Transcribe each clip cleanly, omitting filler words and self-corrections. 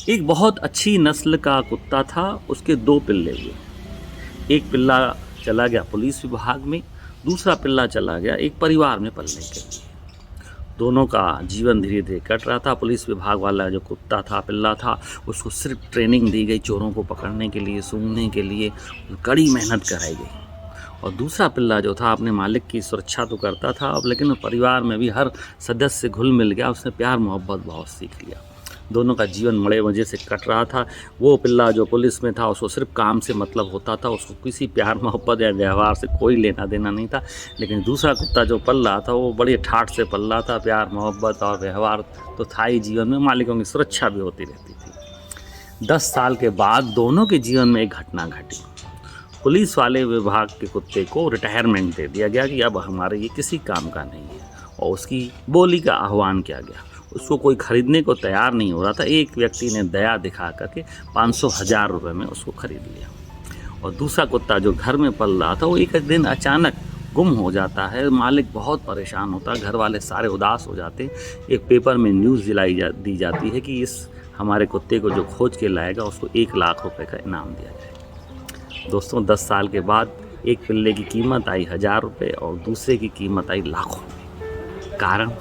एक बहुत अच्छी नस्ल का कुत्ता था, उसके 2 पिल्ले हुए। एक पिल्ला चला गया पुलिस विभाग में, दूसरा पिल्ला चला गया एक परिवार में पलने के लिए। दोनों का जीवन धीरे-धीरे कट रहा था। पुलिस विभाग वाला जो कुत्ता था, पिल्ला था, उसको सिर्फ़ ट्रेनिंग दी गई चोरों को पकड़ने के लिए, सूंघने के लिए, कड़ी मेहनत कराई गई। और दूसरा पिल्ला जो था अपने मालिक की सुरक्षा तो करता था अब, लेकिन परिवार में भी हर सदस्य घुल मिल गया, उसने प्यार मोहब्बत बहुत सीख लिया। दोनों का जीवन बड़े मज़े से कट रहा था। वो पिल्ला जो पुलिस में था उसको सिर्फ़ काम से मतलब होता था, उसको किसी प्यार मोहब्बत या व्यवहार से कोई लेना देना नहीं था। लेकिन दूसरा कुत्ता जो पल रहा था वो बड़ी ठाठ से पल रहा था, प्यार मोहब्बत और व्यवहार तो था ही जीवन में, मालिकों की सुरक्षा भी होती रहती थी। 10 साल के बाद दोनों के जीवन में एक घटना घटी। पुलिस वाले विभाग के कुत्ते को रिटायरमेंट दे दिया गया कि अब हमारे ये किसी काम का नहीं है, और उसकी बोली का आह्वान किया गया। उसको कोई ख़रीदने को तैयार नहीं हो रहा था। एक व्यक्ति ने दया दिखा करके 500,000 रुपये में उसको ख़रीद लिया। और दूसरा कुत्ता जो घर में पल रहा था वो एक दिन अचानक गुम हो जाता है। मालिक बहुत परेशान होता है, घर वाले सारे उदास हो जाते हैं। एक पेपर में न्यूज़ दी जाती है कि इस हमारे कुत्ते को जो खोज के लाएगा उसको 1 लाख रुपये का इनाम दिया जाएगा। दोस्तों, 10 साल के बाद एक पिल्ले की कीमत आई 1000 रुपये और दूसरे की कीमत आई लाखों में।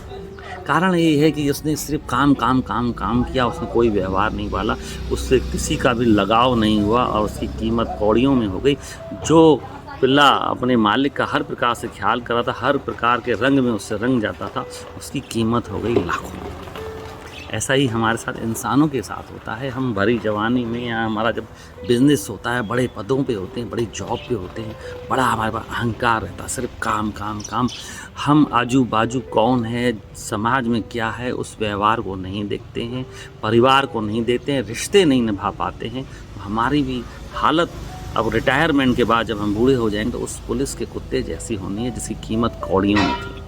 कारण ये है कि उसने सिर्फ काम काम काम काम किया, उसने कोई व्यवहार नहीं पाला, उससे किसी का भी लगाव नहीं हुआ और उसकी कीमत कौड़ियों में हो गई। जो पिल्ला अपने मालिक का हर प्रकार से ख्याल कर रहा था, हर प्रकार के रंग में उससे रंग जाता था, उसकी कीमत हो गई लाखों में। ऐसा ही हमारे साथ इंसानों के साथ होता है। हम भरी जवानी में या हमारा जब बिज़नेस होता है, बड़े पदों पे होते हैं, बड़ी जॉब पे होते हैं, बड़ा हमारे पास अहंकार रहता है, सिर्फ काम काम काम। हम आजू बाजू कौन है, समाज में क्या है, उस व्यवहार को नहीं देखते हैं, परिवार को नहीं देखते हैं, रिश्ते नहीं निभा पाते हैं। तो हमारी भी हालत अब रिटायरमेंट के बाद जब हम बूढ़े हो जाएंगे तो उस पुलिस के कुत्ते जैसी होनी है जिसकी कीमत कौड़ियों में थी।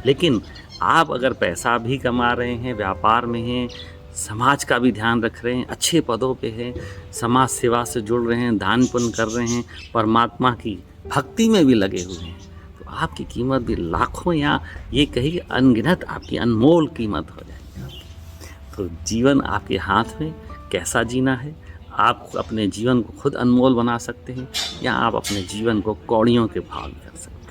लेकिन आप अगर पैसा भी कमा रहे हैं, व्यापार में हैं, समाज का भी ध्यान रख रहे हैं, अच्छे पदों पे हैं, समाज सेवा से जुड़ रहे हैं, दान पुण्य कर रहे हैं, परमात्मा की भक्ति में भी लगे हुए हैं, तो आपकी कीमत भी लाखों या ये कहिए अनगिनत आपकी अनमोल कीमत हो जाएगी आपकी। तो जीवन आपके हाथ में, कैसा जीना है, आप अपने जीवन को खुद अनमोल बना सकते हैं या आप अपने जीवन को कौड़ियों के भाव में कर सकते हैं।